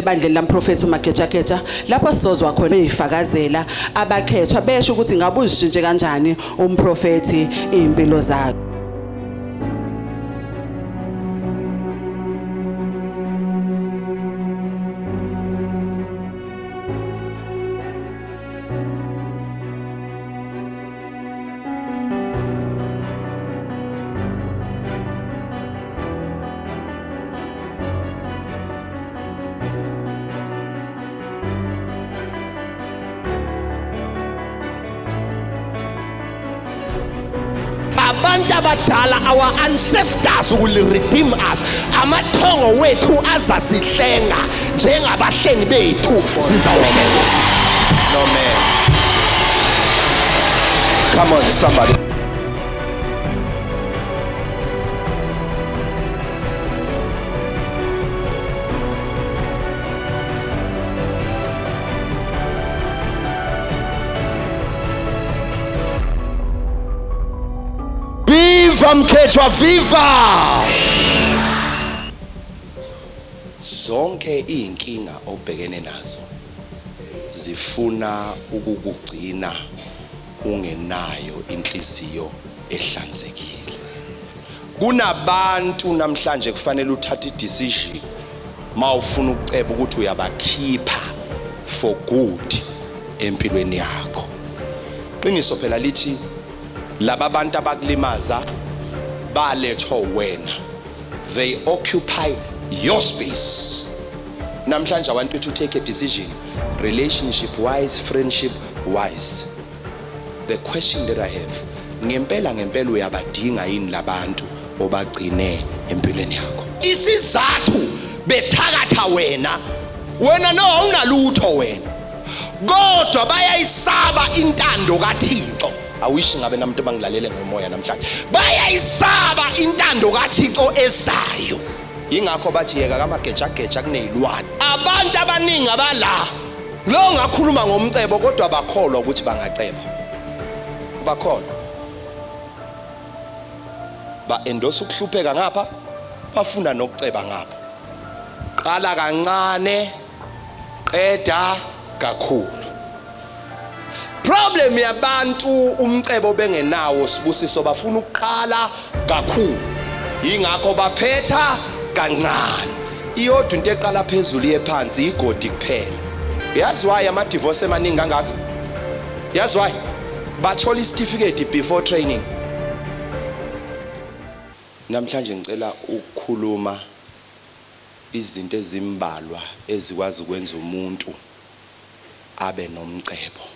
Bandlela laMprofethi Magejageja lapho sizozwa khona izifakazela abakhethwa besho ukuthi ngabe uzishintshe kanjani umprofethi impilo zakhe. Abantu abadala, our ancestors will redeem us. Amathongo wethu azasihlenga njengabahlengi bethu sizawuhlenga. No man. Come on, somebody. Viva Magejageja, viva! Zonke inkinga obhekene nazo zifuna ukukugcina ungenayo inhliziyo ehlanzekile. Kunabantu namhlanje kufanele uthathe idecision mawufuna ukuceba ukuthi uyabakhipha for good empilweni yakho. Qiniso phela lithi laba bantu abakulimaza balethwa wena. They occupy your space. Namhlanje I want you to take a decision, relationship wise, friendship wise. The question that I have, ngempela uyabadinga yini labantu obagcine empilweni yakho? Isizathu bethakatha wena no awunalutho wena, kodwa bayayisaba intando kaThixo. Awishi ngabe namuntu bangilalele ngomoya namhlanje. Bayayisaba intando kaThixo ezayo. Ingakho bathi yeka kaMagejageja kunezilwane. Abantu abaningi abala lo ngakhuluma ngomcebo kodwa bakholwa ukuthi bangaceba. Bakholwa. Ba-endorse ukuhlupheka ngapha, bafunda nokuceba ngapha. Qala kancane, qeda kakhulu. Problem yabantu umcebo bengenawo Sibusiso bafuna ukuqala kakhulu. Ingakho baphetha kancane. Iyodwa into eqala phezulu yephansi igodi kuphela. Yazi why ama divorce emaningi kangaka? Yazi why? Bathola certificate before training. Namhlanje ngicela ukukhuluma izinto ezimbalwa ezikwazi ukwenza umuntu abe nomcebo.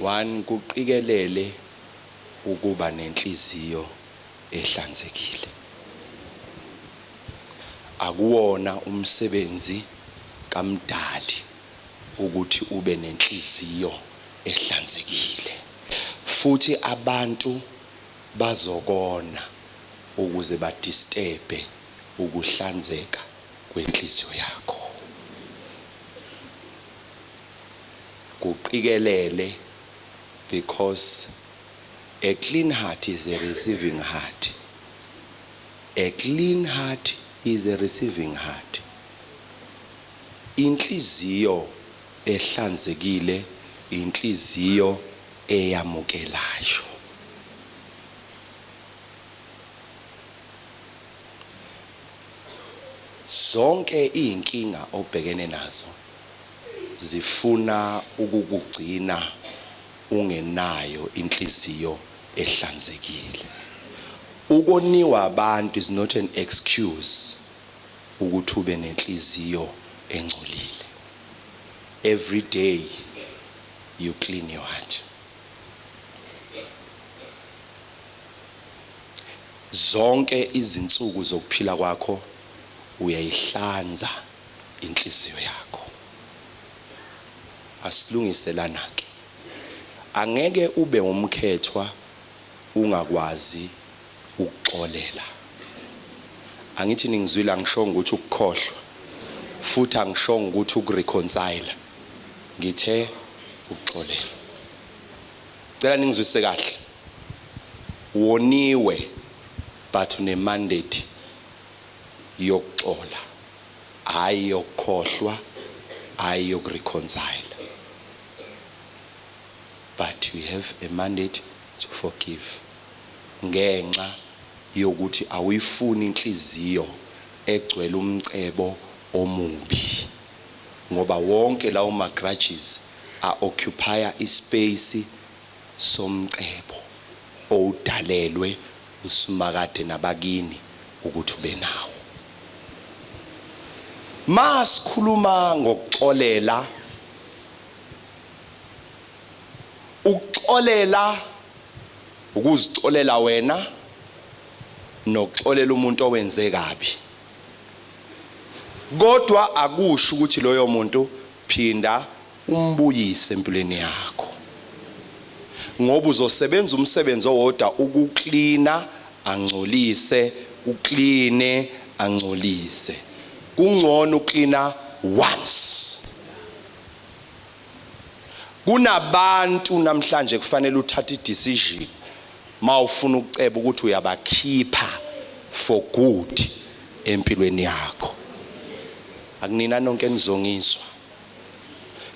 One, kuqikelele ukuba nenhliziyo ehlanzekile. Akuwona umsebenzi kaMdali ukuthi ube nenhliziyo ehlanzekile. Futhi abantu bazokona ukuze badisturbe ukuhlanzeka kwenhliziyo yakho. Kuqikelele, because a clean heart is a receiving heart. A clean heart is a receiving heart. Inhliziyo ehlanzekile, inhliziyo eyamukelayo. Zonke inkinga obhekene nazo zifuna ukukugcina ungenayo inhliziyo ehlanzekile. Ukoniwa abantu is not an excuse ukuthi ube nenhliziyo engcolile. Every day you clean your heart. Zonke izinsuku zokuphila kwakho uyayihlanza inhliziyo yakho. Asilungiselana ke. Angeke ube umkhethwa ungakwazi ukuxolela. Angithi ningizwile ngisho ukuthi ukukhohlwa, futhi angisho ukuthi ukureconcile. Ngithe ukuxolela. Cela ningizwise kahle. Woniwe but une mandate yokuxola, hayi yokukhohlwa, hayi yokureconcile. But we have a mandate to forgive. Ngenxa yokuthi awuyifuni inhliziyo egcwele umcebo omubi. Ngoba wonke lawo ma-grudges a-occupy ispace somcebo owudalelwe usimakade nabakini ukuthi ube nawo. Masikhuluma ngokuxolela, ukuxolela ukuzixolela wena nokuxolela umuntu owenze kabi. Kodwa akusho ukuthi loyo muntu phinda umbuyise empilweni yakho. Ngoba uzosebenza umsebenzi owodwa ukuklina angcolise, ukline angcolise. Kungcono uklina once. Kunabantu namhlanje kufanele uthathe i-decision mawufuna ukuceba ukuthi uyabakhipha for good empilweni yakho. Akunina nonke nizongiswa.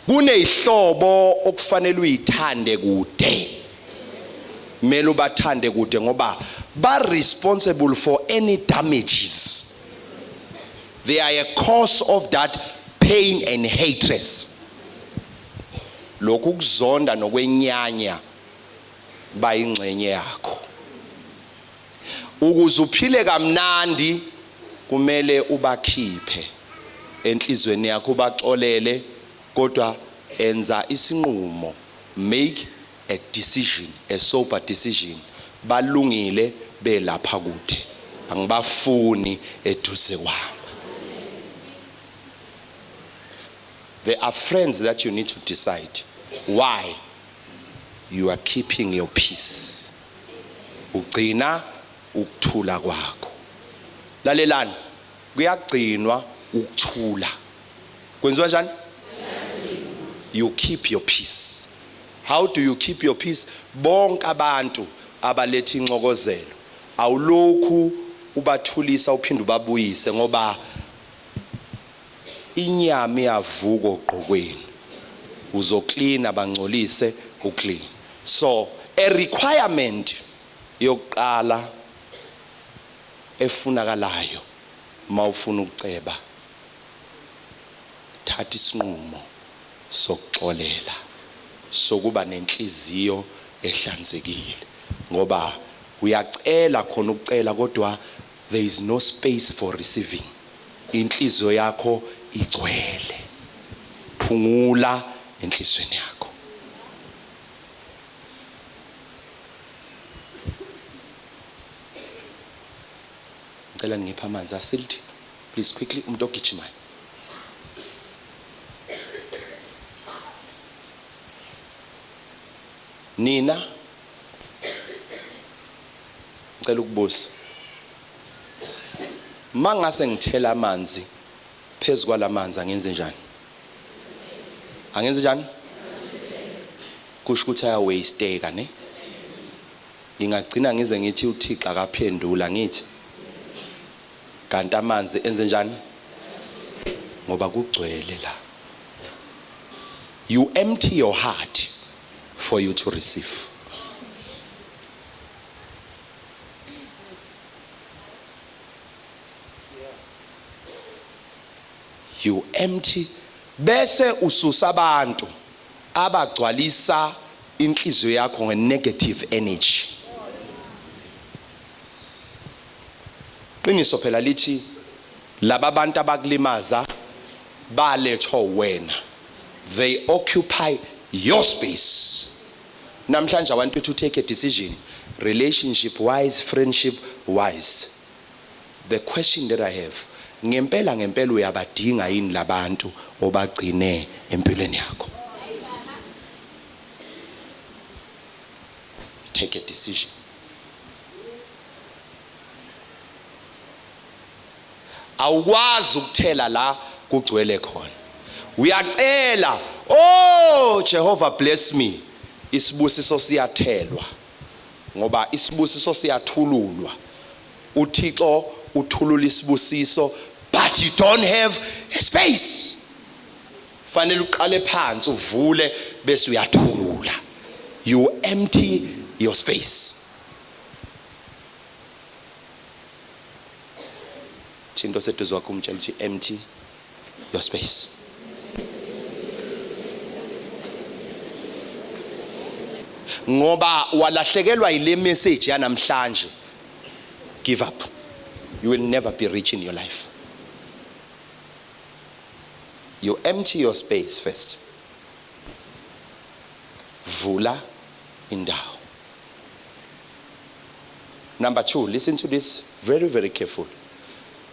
Kunezihlobo okufanele uyithande kude. Mele ubathande kude ngoba ba responsible for any damages. They are a cause of that pain and hatred. Lokhu kuzonda nokwenyanya bayingcenye yakho. Ukuze uphile kamnandi kumele ubakhiphe enhlizweni yakho, ubaxolele, kodwa enza isinqumo, make a decision, a sober decision. Balungile belapha kude, angibafuni eduze kwami. There are friends that you need to decide why you are keeping your peace. Ugcina ukuthula kwakho. Lalelani, kuyagcinwa ukuthula. Kwenziwa njani? You keep your peace. How do you keep your peace? Bonke abantu abaletha inxokozelo awulokhu ubathulisa uphinde ubabuyise, ngoba inyama iyavuka ogqokweni. Uzoklina bangcolise uklina. So a requirement yokuqala efunakalayo mawufuna ukuceba, thatha isinqumo sokuxolela, sokuba nenhliziyo ehlanzekile. Ngoba uyacela khona ukucela kodwa there is no space for receiving. Inhliziyo yakho igcwele. Phungula enhlizweni yakho. Ngicela ngipha amanzi asildi. Please quickly, umuntu ogijimayo. Nina ngicela ukubuza, mangase ngithela amanzi phezu kwalamanzi angenze njani? Angenze njani? Kusho ukuthi aya wasteka ne? Ngingagcina ngize ngithi uThixo akaphendula ngithi kanti amanzi enze njani? Ngoba kugcwele la. You empty your heart for you to receive. You empty, bese ususa abantu abagcwalisa inhliziyo yakho nge-negative energy. Qiniso phela lithi laba abantu abakulimaza balethwa wena. They occupy your space. Namhlanje I want you to take a decision, relationship wise, friendship wise. The question that I have, ngempela uyabadinga yini labantu obagcine empilweni yakho? Take a decision. Awukwazi ukuthela la kugcwele khona. Uyacela, oh Jehovah bless me. Isibusiso siyathelwa ngoba isibusiso siyathululwa. uThixo uthulula isibusiso but you don't have a space. Fanele uqale phansi uvule bese uyathulula. You empty your space. Thinto seduzwa kumtshela ukuthi empty your space. Ngoba walahlekelwa ile message yanamhlanje. Give up. You will never be rich in your life. You empty your space first. Vula indawo. Number 2, listen to this very, very careful.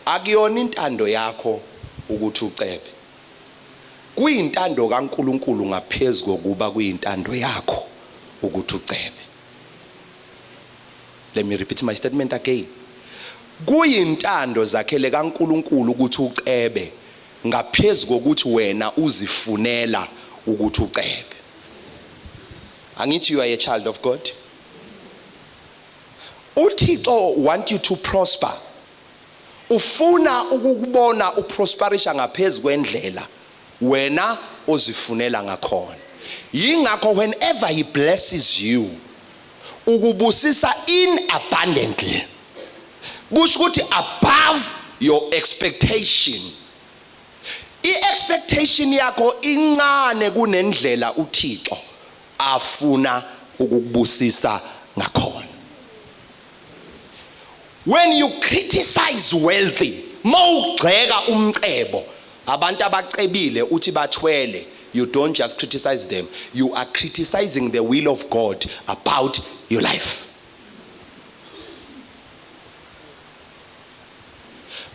Akuyona intando yakho ukuthi ucebe. Kuyintando kaNkuluNkulu ngaphezulu kokuba kuyintando yakho ukuthi ucebe. Let me repeat my statement again. Kuyintando zakhele kaNkuluNkulu ukuthi ucebe ngaphezulu kokuthi wena uzifunela ukuthi ucebe. Angithi you are a child of God. uThixo want you to prosper. Ufuna ukukubona uprosperisha ngaphezulu kwendlela wena ozifunela ngakhona. Yingakho whenever he blesses you ukubusisa in abundantly. Kusho ukuthi above your expectation. I-expectation yakho incane kunendlela uThixo afuna ukukubusisa ngakhona. When you criticize wealthy, mawugxeka umcebo, abantu abacebile uthi bathwele, you don't just criticize them, you are criticizing the will of God about your life.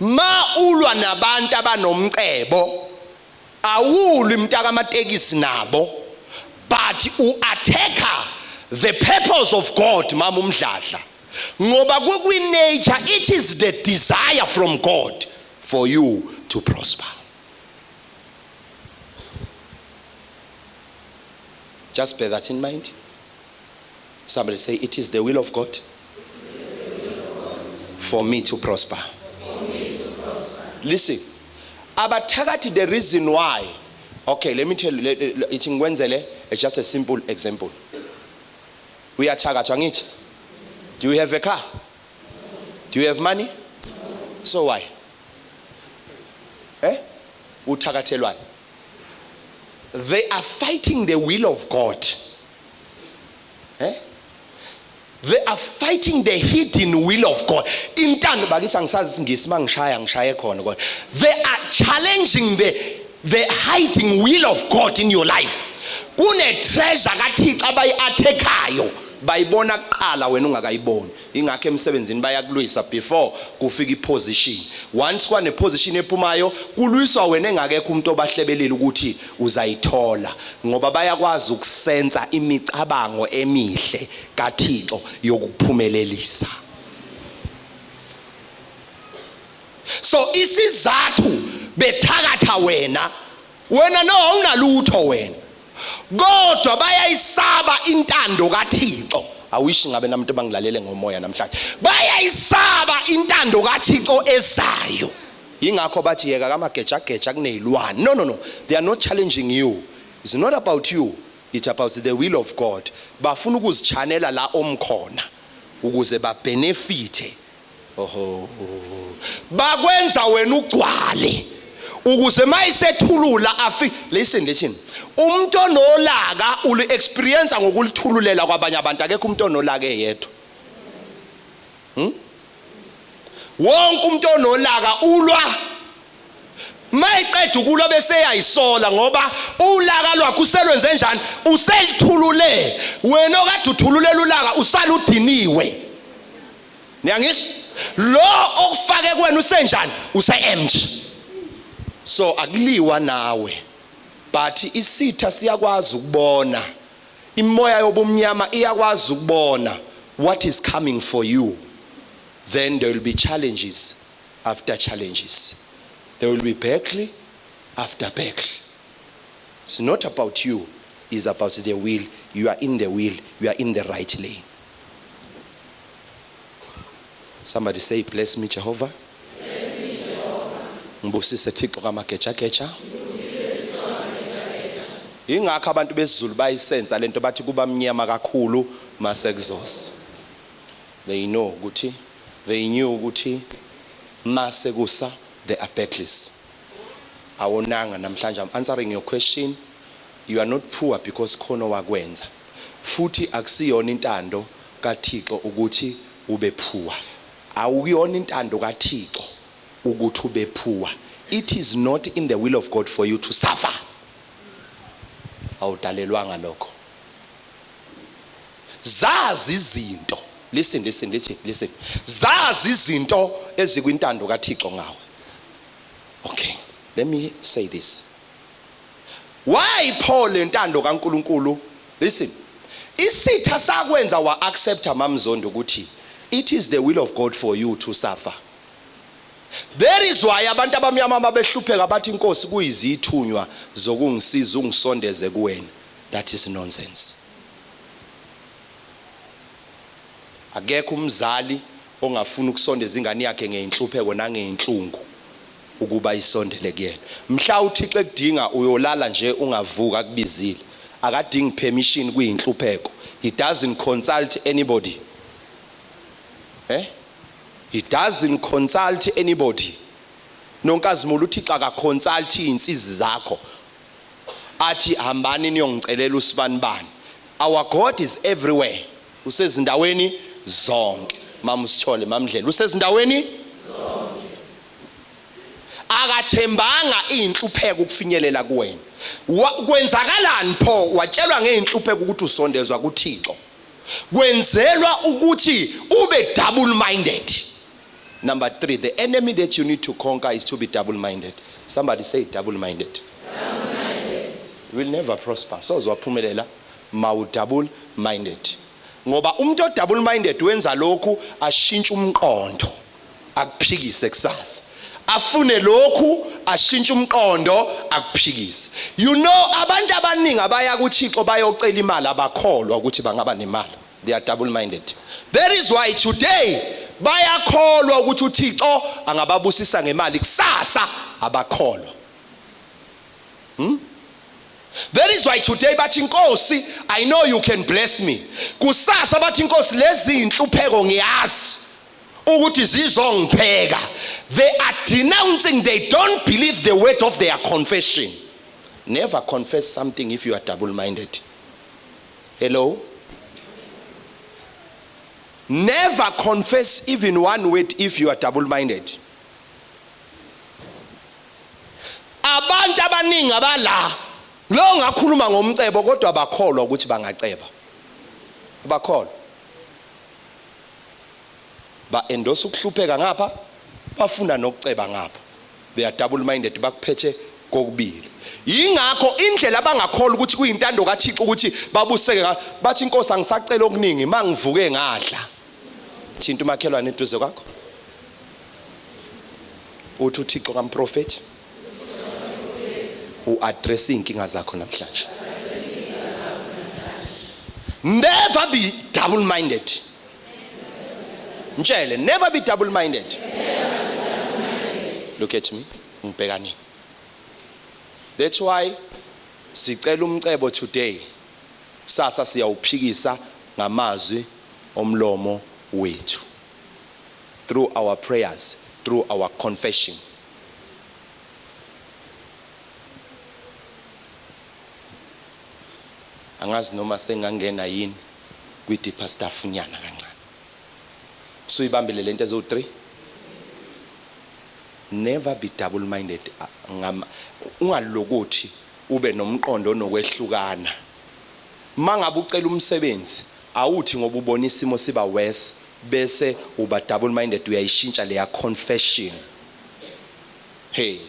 Ma ulwa nabantu abanomcebo, awuli mntaka amatekisi nabo, but u-attacker the purpose of God mama umdladla. Ngoba nature, it is the desire from God for you to prosper. Just bear that in mind. Somebody say, it is the will of God for me to prosper. Listen, abathakathi the reason why. Okay, let me tell you, it's just a simple example. We are thakathi. Do you have a car? Do you have money? So why? Uthakathelwane. They are fighting the will of God. They are fighting the hidden will of God. They are challenging the hiding will of God in your life. Kune treasure kaThixo abayi-attack-ayo. Bayibona kuqala wena ungakayiboni. Ingakho emsebenzini bayakulwisa before kufika iposition. Once kwane position ephumayo kulwiswa wena engakekho umuntu obahlebelele ukuthi uzayithola ngoba bayakwazi ukusenza imicabango emihle kaThixo yokuphumelelisa. So isizathu bethakatha wena no awunalutho wena. Kodwa bayayisaba intando kaThixo. Awishi ngabe namuntu bangilalele ngomoya namhlanje. Bayayisaba intando kaThixo ezayo. Yingakho bathi yeka kamagejageja kunezilwane. No. They are not challenging you. It's not about you. It's about the will of God. Bafuna ukuzichanela la omkhona ukuze ba benefit. Bakwenza wena ugcwale. Ukuze mayisethulula listen umuntu onolaka uli experience ngokulithululela kwabanye abantu akekho umuntu onolaka eyedwa. Wonke umuntu onolaka ulwa mayiqeda ukulwa bese yayisola ngoba ulaka lwakho uselwenze njani uselithulule wena okade uthululela ulaka usala udiniwe. Niyangizwa lo okufake kuwena usenjani use-empty. So akuliwa nawe but isitha siyakwazi ukubona imoya yobumnyama iyakwazi ukubona what is coming for you. Then there will be challenges after challenges. There will be battle after battle. It's not about you, it's about the will. You are in the will, you are in the right lane. Somebody say, bless me Jehovah. Ngibusise Thixo kaMagejageja. Ingakho abantu besiZulu bayisenza lento bathi kuba mnyama kakhulu masekuzosa. They knew ukuthi masekusa they are backless. Awonanga namhlanje I'm answering your question. You are not poor because khono wakwenza. Futhi akusiyona intando kaThixo ukuthi ube poor. Awuyona intando kaThixo ukuthi ube poor. It is not in the will of God for you to suffer. Awudalelwanga lokho. Zazi izinto. Listen. Zazi izinto ezikwintando kaThixo ngawe. Okay, let me say this. Why Paul entando kaNkulunkulu? Listen. Isitha sakwenza wa accept mamzondo ukuthi it is the will of God for you to suffer. There is why abantu abamnyama babehlupheka bathi inkosi kuyizithunywa zokungisiza ungisondeze kuwena. That is nonsense. Akekho umzali ongafuna ukusondeza ingane yakhe ngeinhlupheko nangeinhlungu ukuba isondele kuyena. Mhla uThixo ekudinga uyolala nje ungavuka kubizile. Akadingi permission kuyinhlupheko. He doesn't consult anybody. He doesn't consult anybody. Nonkazimula uThixo akaconsult izinsizi zakho. Athi hambani niyongicelela usibanibani. Our God is everywhere. Usezindaweni zonke. Mama Sithole, mamdlela. Usezindaweni zonke. Akathembanga inhlupheko ukufinyelela kuwena. Kwenzakalani pho watshelwa ngeinhlupheko ukuthi usondezwa kuThixo. Kwenzelwa ukuthi ube double minded. Number 3, the enemy that you need to conquer is to be double minded. Somebody say double minded. Double minded. You will never prosper. So uzwaphumelela mawu double minded. Ngoba umuntu double minded wenza lokhu ashintsha umqondo akuphikise kusasa. Afune lokhu ashintsha umqondo akuphikise. You know abantu abaningi abaya kuThixo bayocela imali abakholwa ukuthi bangaba nemali. They are double minded. That is why today bayakholwa ukuthi uThixo angababusisa ngemali kusasa abakholwa. That is why today bathi inkosi, I know you can bless me. Kusasa bathi inkosi lezi inhlupheko ngiyazi ukuthi zizongipheka. They are denouncing, they don't believe the word of their confession. Never confess something if you are double minded. Hello? Never confess even one word if you are double minded. Abantu abaningi abala lo ngakhuluma ngomcebo kodwa abakholwa ukuthi bangaceba. Abakholwa. Ba endorse ukuhlupheka ngapha, bafuna nokuceba ngapha. They are double minded, bakuphethe kokubili. Yingakho indlela abangakholwa ukuthi kuyintando kaThixo ukuthi babuseke bathi inkosi angisacela okuningi mangivuke ngadla. Thinta umakhelwane eduze kwakho. Uthi uThixo kamprofeti uaddress inkinga zakho namhlanje. Never be double minded. Njele, never be double minded. Look at me. Ngibhekani. That's why sicela umcebo today. Sasa siyawuphikisa ngamazwi omlomo wethu. Through our prayers, through our confession. Angazi noma sengangena yini kwi-deeper stuff nyana kancane. So ibambele lento ezo3. Never be double minded. Ungalokothi ube nomqondo onokwehlukana. Mangabe ucela umsebenzi awuthi ngoba ubona isimo siba worse bese uba double minded uyayishintsha leya confession. Hey,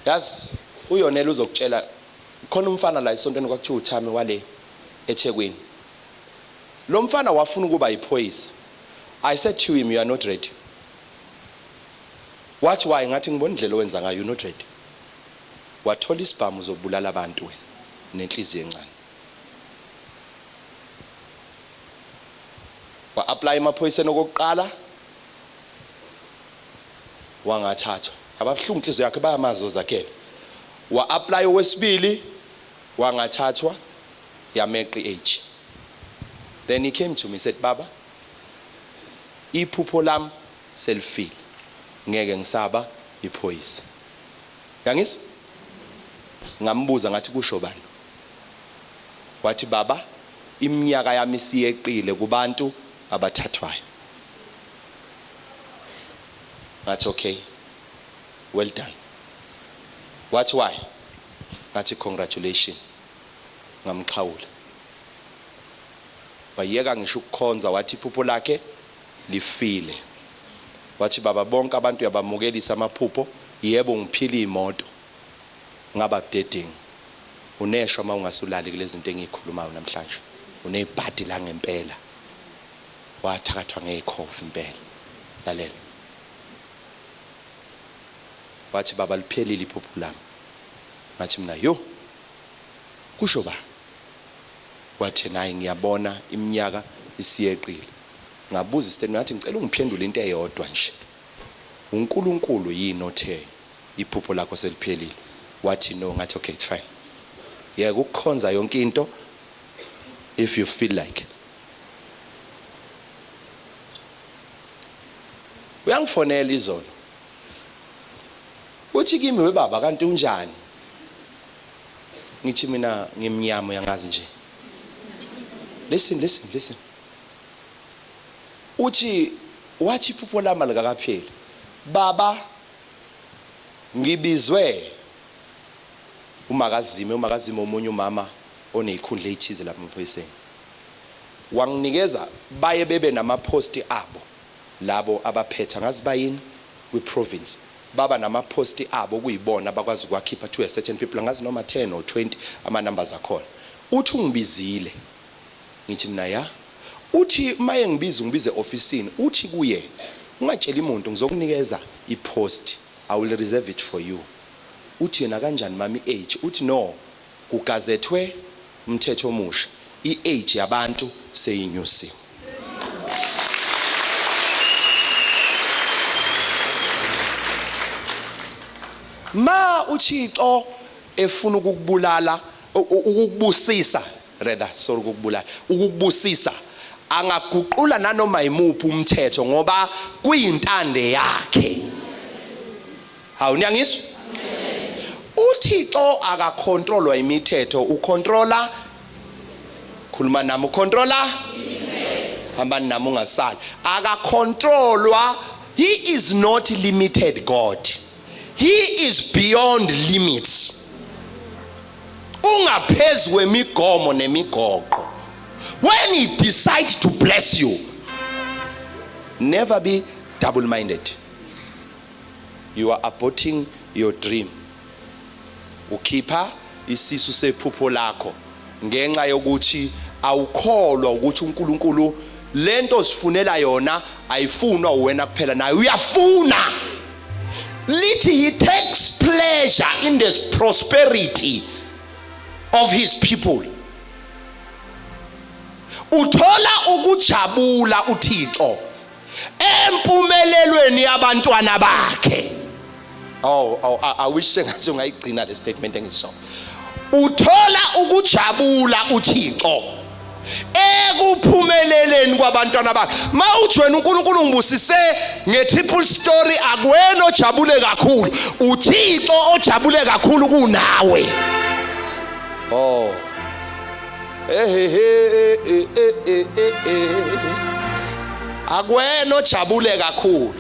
that's uyonela uzokutshela khona umfana la isontweni kwakuthiwa uThami wale eThekwini. Lo mfana wafuna ukuba yiphoyisa. I said to him, you are not ready. Watch why ngathi ngibona indlela owenza ngayo, you not ready. Wathola isibhamu uzobulala abantu wena nenhliziyo encane. Wa apply emaphoyiseni okokuqala wangathathwa. Ababuhlungu inhliziyo yakhe bayamazi ozakhela. Wa apply owesibili wangathathwa yameqi age. Then he came to me said, "Baba, iphupho lami selifile. Ngeke ngisaba iphoyisa." Yangizwa? Ngambuza ngathi kusho bani? Wathi, "Baba, iminyaka yami siyeqile kubantu abathathwayo." Ngathi, "Okay, well done." Wathi, "Why?" Ngathi, "Congratulations." Ngamxhawula. Wayeka ngisho ukukhonza wathi iphupho lakhe lifile. Wathi, "Baba, bonke abantu yabamukelisa amaphupho, yebo ngiphila imoto. Ngaba budedengu. Uneshwa uma ungasulali kulezi zinto engikhulumayo namhlanje. Unebhadi la ngempela." Wathakathwa ngekhofi impela. Lalela. Wathi, "Baba, liphelile iphupho lami." Ngathi mina, "Yo, kusho ba?" Wathi, "Nayi ngiyabona iminyaka isiyeqile." Ngabuza isiteni ngathi, "Ngicela ungiphendule into eyodwa nje. uNkulunkulu yini othe iphupho lakho seliphelile?" Wathi, "No." Ngathi, "Okay, it's fine. Yeah, ukukhonza yonke into if you feel like." Uyangifonela izolo. Uthi kimi, "We baba, kanti unjani?" Ngithi mina ngimnyama yangazi nje. Listen. Uthi wathi iphupho lami likakapheli. "Baba, ngibizwe uMagazime omunye umama oneyikhundla ethize lapha emaphoyiseni. Wanginikeza baye bebe namaposti abo labo abaphetha ngazi bayini kwiprovince. Baba namaposti abo kuyibona bakwazi ukwakhipha to a certain people ngazi noma 10 or 20 ama numbers akhona. Uthi ungibizile." Ngithi mina, "Ya." Uthi maye ngibize officeini, uthi kuye, "Ungatsheli umuntu ngizokunikeza ipost. I will reserve it for you." Uthi yena, "Kanjani mami age?" Uthi, "No, kugazethwe umthetho omusha. I-age yabantu seyinyusiwe." Ma uThixo efuna ukukubulala, ukukubusisa, ukukubusisa, angaguqula nanoma imuphi umthetho ngoba kuyintande yakhe. Hawu niyangizwa? uThixo akakontrolwa imithetho, ukontrola, khuluma nami, ukontrola hamba nami ungasali. Akakontrolwa. He is not limited God. He is beyond limits. Ungaphezulu kwemigomo nemigoqo. When he decides to bless you, never be double-minded. You are aborting your dream. Ukhipha isisu sephupho lakho ngenxa yokuthi awukholwa ukuthi uNkulunkulu lento sifunela yona ayifunwa wena kuphela, naye uyafuna. Lithi he takes pleasure in the prosperity of his people. Uthola ukujabula uThixo empumelelweni yabantwana bakhe. I wish sengathi ungayigcina le statement engisho. Uthola ukujabula uThixo ekuphumeleleni kwabantwana bakhe. Mawuthi wena uNkulunkulu ngibusise nge-triple story, akuwena ojabule kakhulu, uThixo ojabule kakhulu kunawe. Akuwena ojabule kakhulu.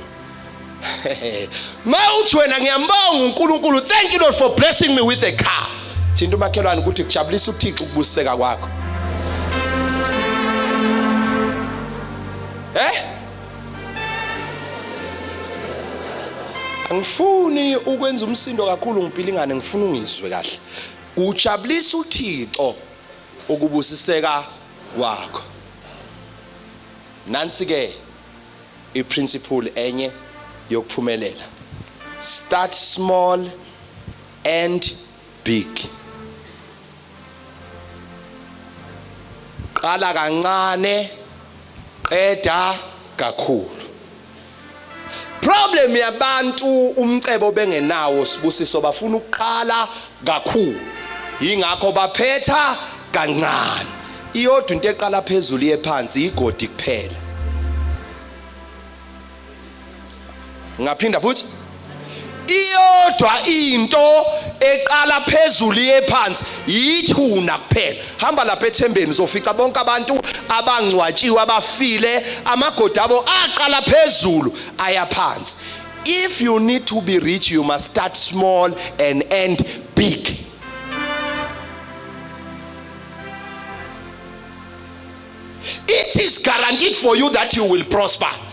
Mawuthi wena ngiyambonga uNkulunkulu, thank you Lord for blessing me with a car. Thinta umakhelwane ukuthi kujabulisa uThixo ukubusiseka kwakho. Angifuni ukwenza umsindo kakhulu ngipilingane, ngifuna ungizwe kahle. Ujabulisa uThixo ukubusiseka kwakho. Nansi ke iprinciple enye yokuphumelela. Start small and big. Qala kancane, qeda kakhulu. problem yabantu umcebo bengenawo Sibusiso bafuna ukuqala kakhulu ingakho baphetha kancane iyodwa into eqala phezulu yephansi igodi kuphela ngaphinda futhi iyodwa into eqala phezulu yephansi yithuna kuphela hamba lapha ethembeni uzofica bonke abantu abangcwatshiwe abafile amagodi abo aqala phezulu ayaphansi if you need to be rich you must start small and end big it is guaranteed for you that you will prosper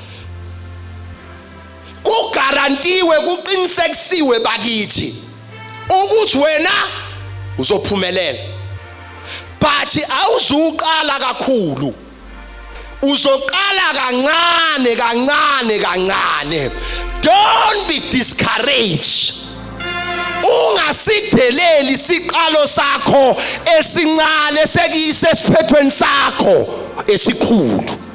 kugarantiwe kuqinisekisiwe bakithi ukuthi wena uzophumelela but awuzuqala kakhulu uzoqala kancane don't be discouraged ungasideleli isiqalo sakho esincane sekise siphethweni sakho esikhulu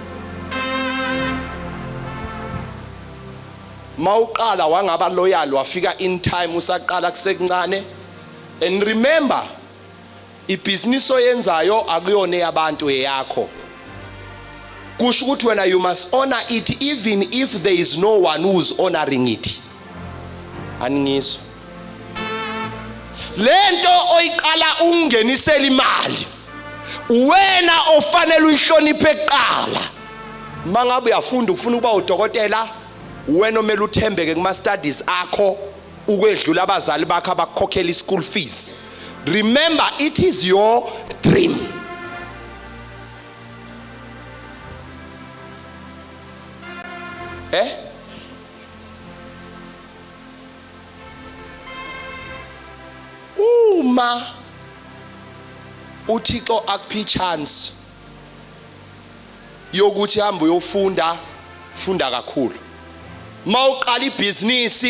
mawuqala wangaba loyal wafika in time usaqala kusencane and remember ibusiness oyenzayo akuyona yabantu eyakho kusho ukuthi wena you must honor it even if there is no one who's honoring it aningizwa lento oyiqala ungenisela imali wena ofanele uyihloniphe eqala mangabe uyafunda ufuna ukuba udokotela wena omele uthembeke kuma studies akho ukwedlula abazali bakho abakukhokhela school fees remember it is your dream uma uThixo akuphi chance yokuthi hamba uyofunda funda kakhulu mawuqala ibusiness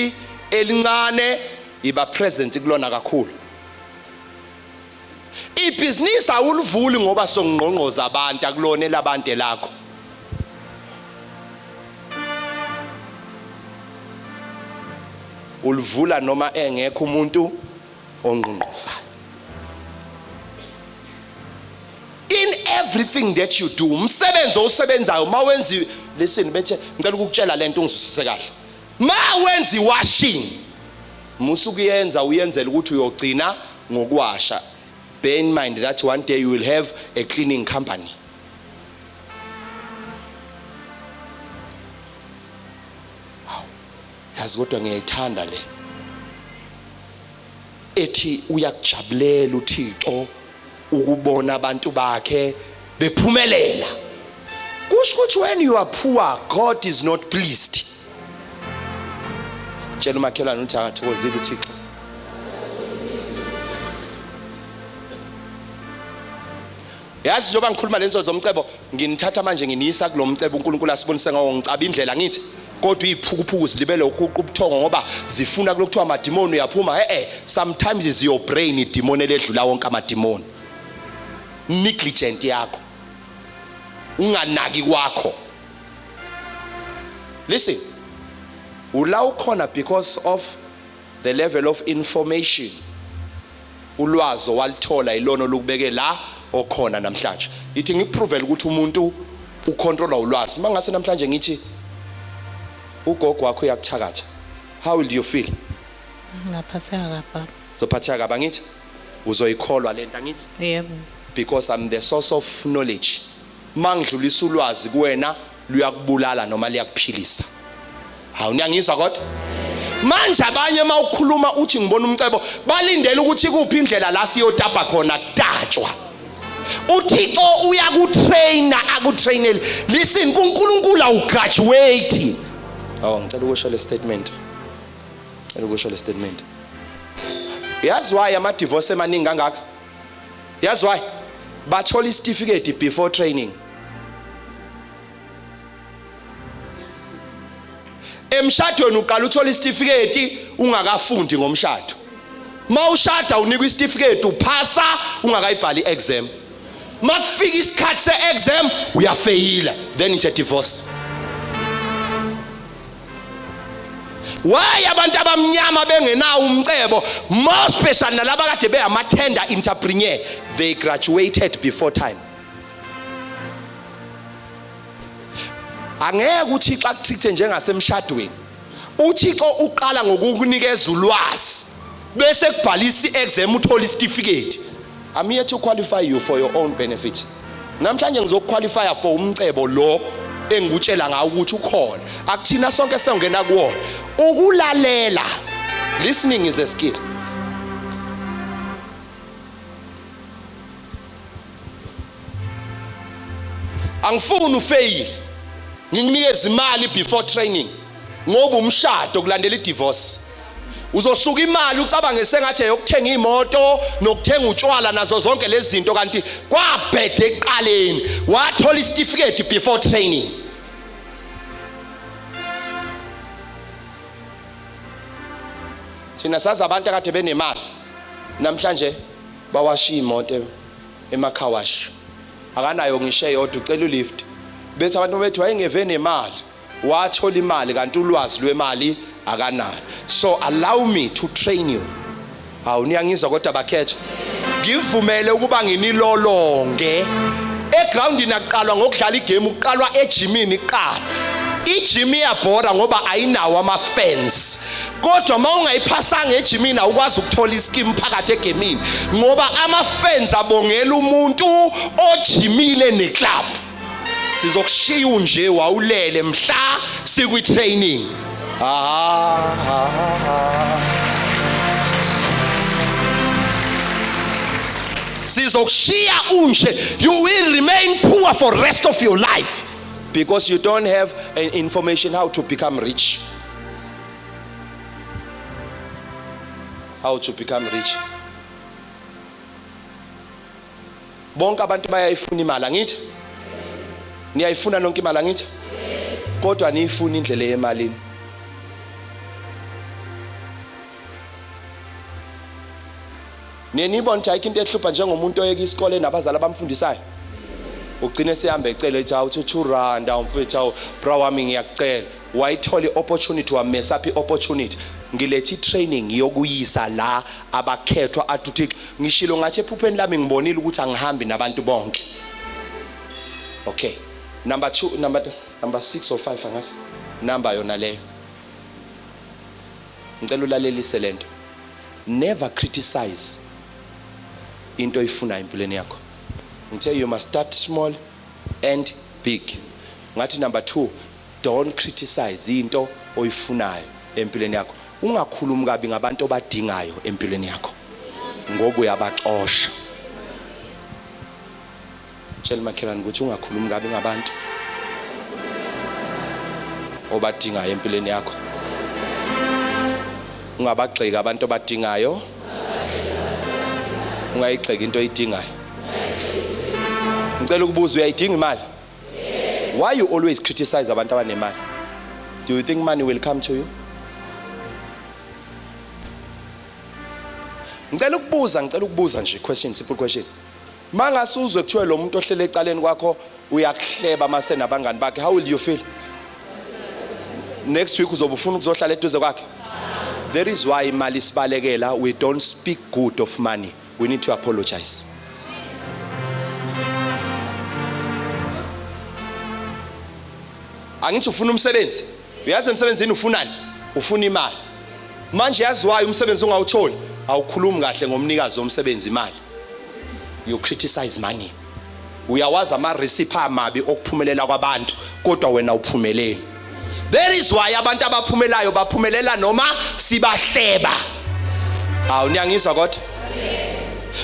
elincane iba present kulona kakhulu ibusiness awulivuli ngoba songqongqoza abantu akulone labantu lakho ulivula noma engekho umuntu ongqongqozayo in everything that you do umsebenzi osebenzayo mawenzi listen bethe ngicela ukukutshela lento ungizwisise kahle mawenzi washing musukuyenza uyenzela ukuthi uyogcina ngokwasha bear in mind that one day you will have a cleaning company yazi kodwa ngiyayithanda le ethi uyakujabulela uThixo ukubona abantu bakhe bephumelela kusho ukuthi when you are poor God is not pleased tshela umakhelwane uthi akathokozile uThixo yazi njengoba ngikhuluma lenzo zomcebo nginithatha manje nginiyisa kulomcebo uNkulunkulu asibonise ngawo ngicaba indlela ngithi kodwa iphukuphuku zilibele uhuqa ubuthongo ngoba zifuna kulokuthiwa amadimoni uyaphuma sometimes is your brain idimoni eledlula wonke amadimoni negligent yakho unganaki kwakho listen ula ukhona because of the level of information ulwazo walithola ilono lokubeke la okhona namhlanje ithi ngikuprovele ukuthi umuntu ucontrola ulwazi mangase namhlanje ngithi ugogo wakho uyakuthakatha how will you feel ngaphatheka kapha uzophatheka kaba ngithi uzoyikholwa lento ngithi yebo because I'm the source of knowledge mangidlulisa ulwazi kuwena luyakubulala noma liyakuphilisa hawu niyangizwa kodwa manje abanye mawukhuluma uthi ngibona umcebo balindele ukuthi kuphi indlela la siyotapa khona kutatshwa uThixo uyakutraina akutrainele listen kuNkulunkulu awugraduate ngicela ukusho le statement yazi why ama divorce emaningi kangaka yazi why bathola certificate before training emshadweni uqala uthola certificate ungakafundi ngomshado mawushada unikwa certificate uphasa ungakayibhali exam makufika isikhathi se-exam uyafeyila then it's a divorce Why abantu abamnyama bengenawo umcebo, more special nalaba kade beyamatender entrepreneur, they graduated before time. Angeke uThixo akuthithe njengasemshadweni. uThixo uqala ngokukunikeza ulwazi bese kubhalisa iexam uthola certificate. I'm here to qualify you for your own benefit. Namhlanje ngizokuqualify for umcebo lo engikutshela ngawo ukuthi ukhona. Akuthina sonke sengena kuwona. Ukulalela. Listening is a skill. Angifuni ufail. Ngikunikeza imali before training. Ngoba umshado kulandela idivorce. Uzosuka imali ucabange sengathi yokuthenga imoto nokuthenga utshwala nazo zonke lezi zinto kanti kwabhede eqaleni wathola certificate before training. Thina sazi abantu akade benemali namhlanje bawashiya imoto emakhawashi akanayo ngisho eyodwa ucela ulift bethi abantu bethu wayengeve nemali wathola imali kanti ulwazi lwemali akanalo. So allow me to train you. Awuniyangizwa kodwa bakhetha ngivumele ukuba nginilolonge egroundini aqalwa ngokudlala igame uqalwa ejimini iqala ijimi iyabhora ngoba ayinawo ama-fans kodwa uma ungayiphasanga ejimini awukwazi ukuthola iskimu phakathi egemini ngoba ama-fans abongela umuntu ojimile neclub. Sizokushiya unje wawulele mhla sikwi-training. Sizokushiya unje. You will remain poor for the rest of your life because you don't have information how to become rich. How to become rich. Bonke abantu bayayifuna imali angithi? Niyayifuna nonke imali angithi? Kodwa niyifuna indlela yemalini. Niyibona ukuthi ayikho into ehlupha njengomuntu oyeka isikole nabazali abamfundisayo. Ugcine sehamba ecela ethi awu 2 rand awumfethu awu bra wami ngiyakucela. Wayithola iopportunity wamesa up iopportunity. Ngilethi training yokuyisa la abakhethwa athi ngishilo ngathi ephupheni lami ngibonile ukuthi angihambi nabantu bonke. Okay. Number 2, number 6 or 5 angasi. Number yona leyo. Ngicela ulalelise lento. Never criticize into oyifuna empilweni yakho. Ngithe you must start small and big. Ngathi number 2, don't criticize into oyifunayo empilweni yakho. Ungakhulumi kabi ngabantu obadingayo empilweni yakho ngoba uyabaxosha. Tshela makhelwane ukuthi ungakhulumi kabi ngabantu obadingayo empilweni yakho. Ungabagxeka abantu obadingayo. Ungayigxeka into oyidingayo. Ngicela ukubuza uyayidinga imali? Why you always criticize abantu abanemali? Do you think money will come to you? Ngicela ukubuza nje question, simple question. Mangasuzwe kuthiwe lo muntu ohlele ecaleni kwakho uyakuhleba mase nabangani bakhe, how will you feel? Next week uzobe ufuna ukuzohlala eduze kwakhe. There is why imali sibalekela, we don't speak good of money. We need to apologize. Angithi ufuna umsebenzi. Uyazi emsebenzini ufunani? Ufuna imali. Manje yazi why umsebenzi ungawutholi? Awukhulumi kahle ngomnikazi womsebenzi imali. You criticize money. Uyawazi ama-recipe amabi okuphumelela kwabantu kodwa wena uphumelele. There is why abantu abaphumelayo baphumelela noma sibahleba. Niyangizwa kodwa?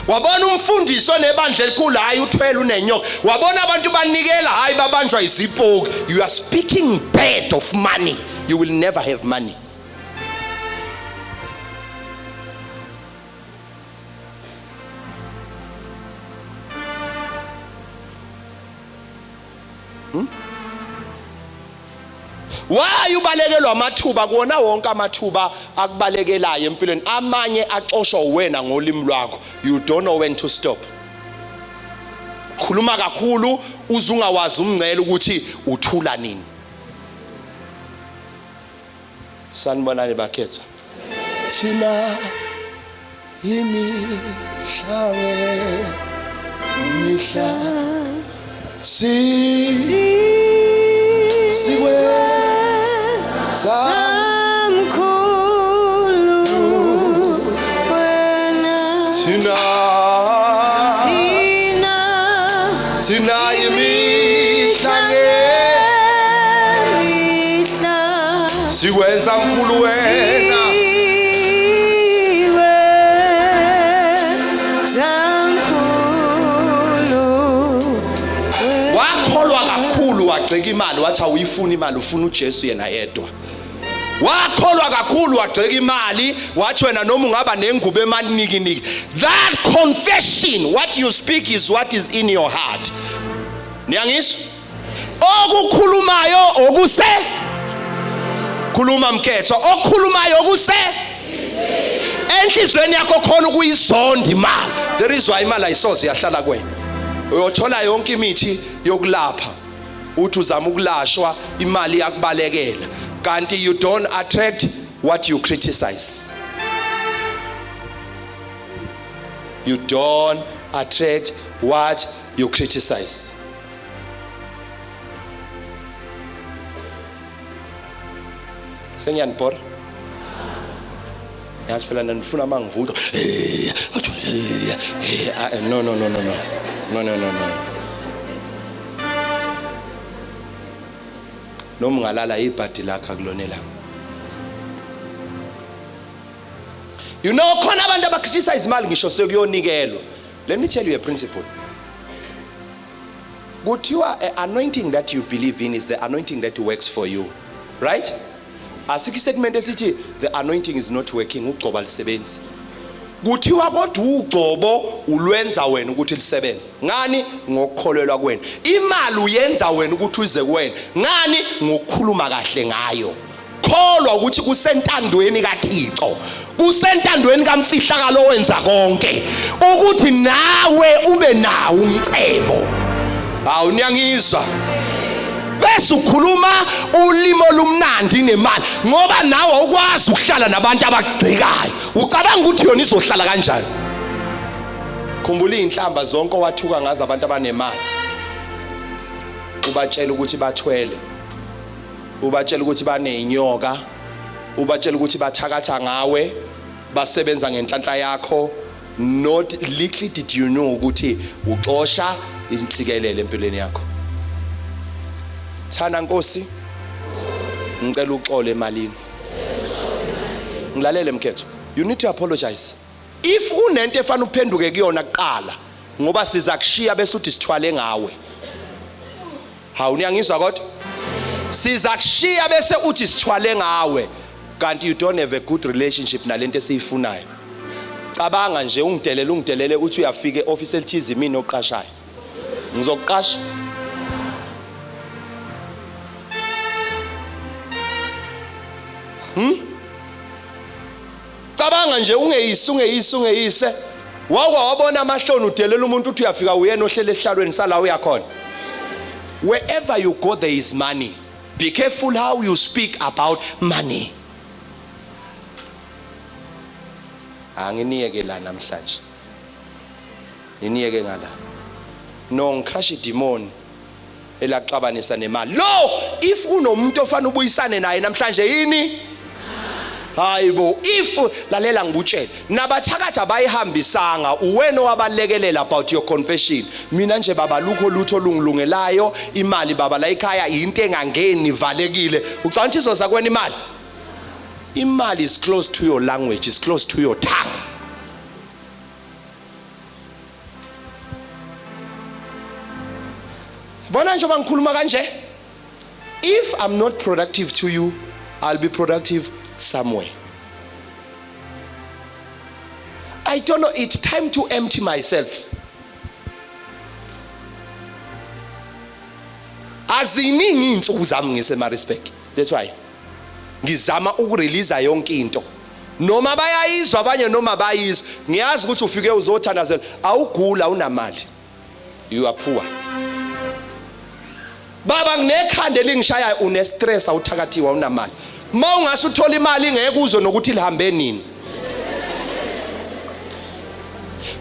Wabona umfundiso nebandla elikhulu hayi uthwele unenyoka. Wabona abantu banikela hayi babanjwa izipoki. You are speaking bad of money. You will never have money. Why ubalekelwa amathuba kuona wonke amathuba akubalekelayo empilweni amanye axoshwa wena ngolimi lwakho. You don't know when to stop. Khuluma kakhulu uzungawazi umngcele ukuthi uthula nini. Sanibonani bakhethwa. Thina yimihla Thina yimihla sikwenza mkhulu wena. Wakholwa kakhulu wagxeka imali wathi awuyifuni imali ufuna uJesu yena yedwa. Wakholwa kakhulu wagxeka imali wathi wena noma ungaba nengubo emanikiniki. That confession, what you speak is what is in your heart. Niyangizwa? Okukhulumayo okuse khuluma mkhetho, okukhulumayo okuse enhlizweni yakho khona ukuyizonda imali. There is why imali ayisoze yahlala kuwena. Uyothola yonke imithi yokulapha uthi uzama ukulashwa imali yakubalekela, kanti you don't attract what you criticize. You don't attract what you criticize. Senyanipora yazi phela nifuna mangivuka no noma ngalala ibhadi lakhe akulonela. You know khona abantu abacriticize imali ngisho sekuyonikelwa. Let me tell you a principle. Kuthiwa anointing that you believe in is the anointing that works for you, right? Asikho statement esithi the anointing is not working, ugcoba lisebenzi. Kuthiwa kodwa ugcobo ulwenza wena ukuthi lisebenze. Ngani? Ngokukholelwa kwena. Imali uyenza wena ukuthi uze kuwena. Ngani? Ngokukhuluma kahle ngayo. Kholwa ukuthi kusentandweni kaThixo, kusentandweni kaMfihlakalo wenza konke ukuthi nawe ube nawo umcebo. Hawu niyangizwa? Bese ukhuluma ulimo lumnandi nemali ngoba nawe ukwazi ukuhlala nabantu abagcikayo. Ucabanga ukuthi yona izohlala kanjani? Khumbula inhlamba zonke wathuka ngazo abantu abanemali. Ubatshela ukuthi bathwele. Ubatshela ukuthi baneinyoka. Ubatshela ukuthi bathakatha ngawe, basebenza ngenhlanhla yakho. Not little did you know ukuthi uxosha insikelele empilweni yakho. Thana Nkosi, ngicela uxole emalini. Ngilalele mkhetho. You need to apologize. If unento efana uphenduke kuyona kuqala ngoba siza kushiya bese uthi sithwale ngawe. Hawu niyangizwa kodwa? Siza kushiya bese uthi sithwale ngawe kanti you don't have a good relationship nalento esiyifunayo. Cabanga nje ungidelele uthi uyafika eoffice elithize mina oqashayo. Ngizokuqasha. Cabanga nje ungeyise wabona amahloni udelela umuntu uthi uyafika uyena ohlele esihlalweni sala uyakhona. Wherever you go there is money. Be careful how you speak about money. Anginiyeke la namhlanje. Niniyeke ngala. No ngicrash idemon elaxabanisa nemali. Lo if unomuntu ofana ubuyisane naye namhlanje yini? Hayibo if lalela ngibutshela nabathakatha bayihambisanga uwena wabalekelela about your confession. Mina nje baba lukho lutho lungilungelayo imali baba la ekhaya into engangeni valekile. Ucabanga ukuthi izoza kwena imali? Imali is close to your language, is close to your tongue. Bona nje bangikhuluma kanje. If I'm not productive to you, I'll be productive somewhere. I don't know, it's time to empty myself. Aziningi insuku zami ngisemaRespect. That's why ngizama ukurelease yonke into. Noma bayayizwa abanye noma bayizwa. Ngiyazi ukuthi ufike uzothandazela awugula unamali. You are poor. Baba nginekhanda elingishaya une stress awuthakathiwa unamali. Mawungasuthola imali ngeke uzwe nokuthi lihambe nini.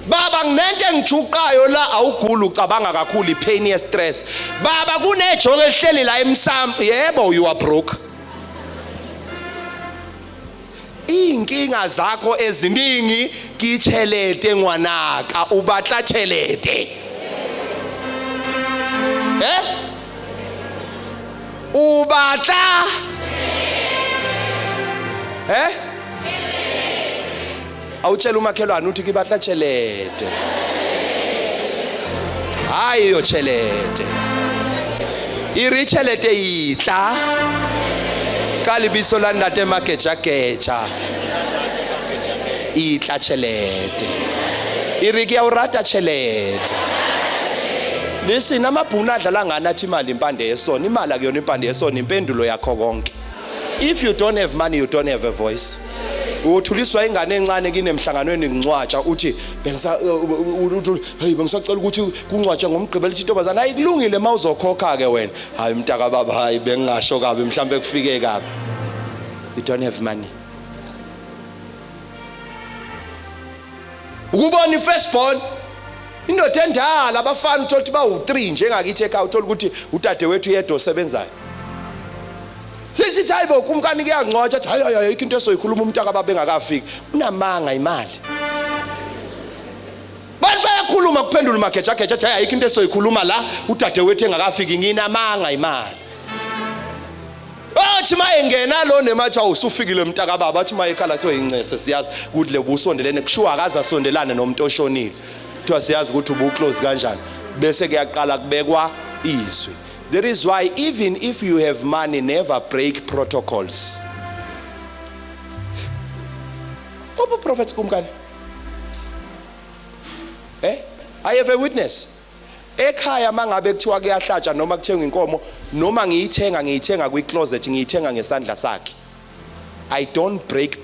Baba nginento engijuqayo la awugula ucabanga kakhulu ipain ye stress. Baba kunejoke ehleli la emsamo. Yebo you are broke. Inkinga zakho eziningi kichelete ngwanaka ubatla chelete. Ubatla awutshela umakhelwane uthi kibatla chelete. Hayi yo chelete. Irichelete yitla. Kalibiso landate Magejageja. Itla chelete. Iriki ya urata chelete. Listen amabhunu adlala ngani athi imali impande yesona. Imali akuyona impande yesona impendulo yakho konke. If you don't have money you don't have a voice. Uthuliswa ingane encane kinemhlanganweni ngcwatsha uthi bengisacela ukuthi kungcwatsha ngomgqibelo ithi intobazana ayikulungile mawuzokhokha ke wena. Hayi mntaka baba hayi bengingasho kabi mhlambe kufike kabi. You don't have money. Ukubona ifirstborn indoda endala abafana uthola ukuthi bawu3 njengakithi ekhaya uthola ukuthi utate wethu yedwa osebenzayo. Sithi hayibo kumkani kuyangcwatsha athi hayi into esoyikhuluma umntaka baba engakafiki unamanga imali. Bantu bayakhuluma kuphendula Magejageja athi hayi into esoyikhuluma la utate wethu engakafiki nginamanga imali. Athi mayengena lo nemathi awusufikile umntaka baba athi mayekhala athi oyincese siyazi ukuthi lebusondelene kushiwa akaza sondelane nomuntu oshonile. Kuthiwa siyazi ukuthi ubuclose kanjani bese kuyaqala kubekwa izwi. There is why even if you have money, never break protocols. Opo prophets kumkani? I have a witness. Ekhaya mangabe kuthiwa kuyahlatsha noma kuthengwa inkomo noma ngiyithenga kwi-closet ngiyithenga ngesandla sakhe. I don't break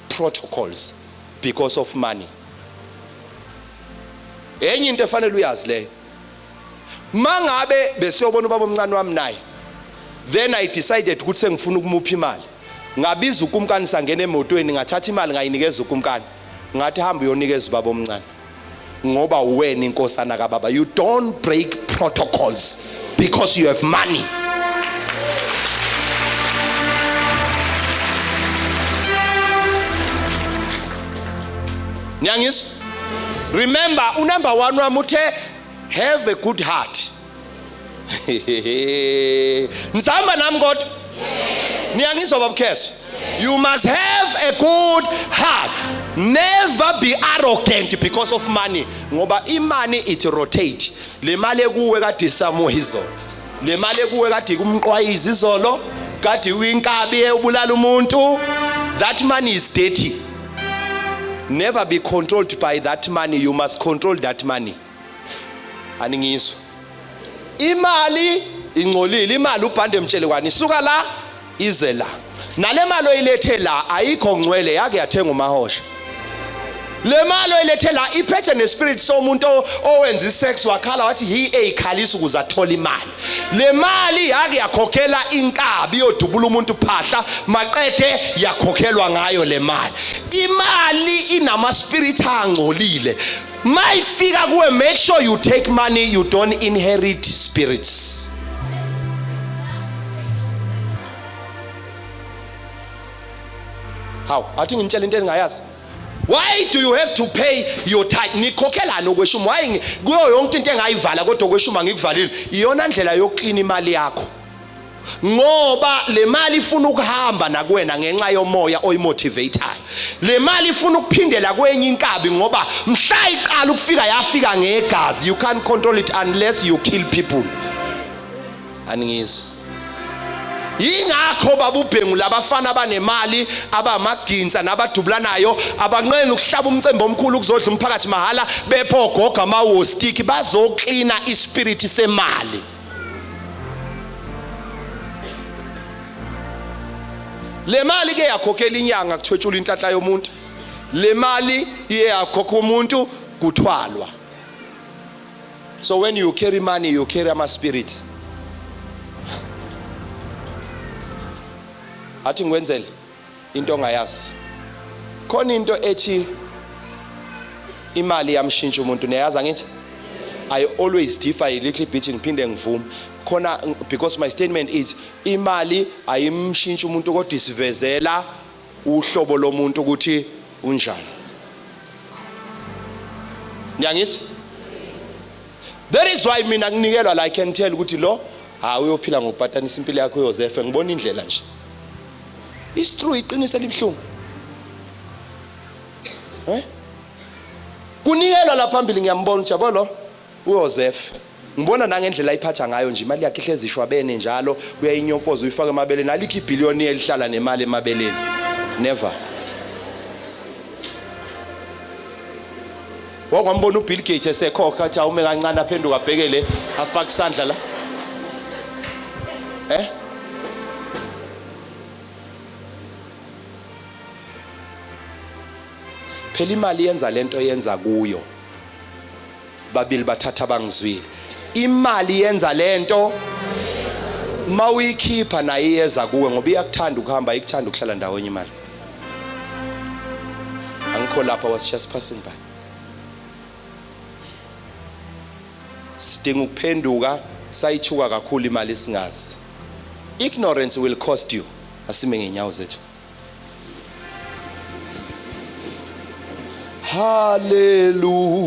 protocols because of money. Enye into efanele uyazi leyo. Mangabe besiyobona ubaba omncane wami naye then I decided ukuthi sengifuna ukumupha imali ngabiza ukumkani sangena emotweni ngathatha imali ngayinikeza ukumkani ngathi hamba uyonikeza ubaba omncane ngoba wena inkosana kaBaba. You don't break protocols because you have money. Nyangis, remember number 1 wamuthe have a good heart. Nzamba nami kodwa? Niyangizwa babukheso? You must have a good heart. Never be arrogant because of money. Ngoba imali it rotate. Le mali ekuwe kade isamohizo. Le mali ekuwe kade kumqwayiza izolo, kade uyinkabi ebulala umuntu. That money is dirty. Never be controlled by that money. You must control that money. Aningizwa. Imali ingcolile, imali ubhande emtshelekwane isuka la ize la. Nale mali oyilethe la ayikho ngcwele yake yathenga umahosha. Le mali oyilethe la iphethe nespirit somuntu owenza isex wakhala wathi he eyikhalisa ukuze athola imali. Le mali yake yakhokhela inkabi yodubula umuntu phahla maqede yakhokhelwa ngayo le mali. Imali inama spirit angcolile. Mayifika kuwe make sure you take money, you don't inherit spirits. How? I think ngitshela into engayazi. Why do you have to pay your tithe? Nikhokhelana okweshuma. Why kuyo yonke into engayivala kodwa okweshuma ngikuvalile. Iyona ndlela yokuclean imali yakho. Ngoba le mali ifuna ukuhamba nakuwena ngenxa yomoya oyimotivateayo. Le mali ifuna ukuphindela kwenye inkabi ngoba mhla iqala ukufika yafika ngegazi. You can't control it unless you kill people. Aningizwa. Ingakho babubhengu labafana abanemali abamaginsa nabadubulanayo abanqene ukuhlaba umcembe omkhulu ukuzodla umphakathi mahala bepho goga amawo stick bazoklina ispirit semali. Le mali ke yakhokhela inyanga kuthwetshula inhlanhla yomuntu. Le mali iyakhokha umuntu kuthwalwa. So when you carry money you carry ama spirits. athi ngikwenzele into ongayazi khona into ethi imali yamshintsha umuntu niyazi angithi I always differ a little bit ngiphinde ngivume khona because my statement is imali ayimshintsha umuntu kodwa isivezela uhlobo lomuntu ukuthi unjani niyangizwa that is why mina nginikelwa la I can tell ukuthi lo uyophila ngokuphatanisa impilo yakho Joseph ngibona indlela nje is true iqiniso libhlungu kunikelwa la phambili ngiyambona njalo lo uJoseph ngibona nangendlela ayiphatha ngayo nje imali yakhe ihlezi ishwabene njalo uyayinyomfoza uyifaka emabeleni alikho ibhillion elihlala nemali emabeleni never wakwambona uBill Gates esekhokha athi awume kancane aphenduka abhekele afaka isandla la phela imali yenza lento yenza kuyo babili bathatha abangizwile imali yenza lento mawuyikhipha naye iyeza kuwe ngoba iyakuthanda ukuhamba ikuthanda ukuhlala ndawonye imali angikho lapha was just passing by sidinga ukuphenduka sayithuka kakhulu imali singazi ignorance will cost you asime ngenyawo zethu hallelujah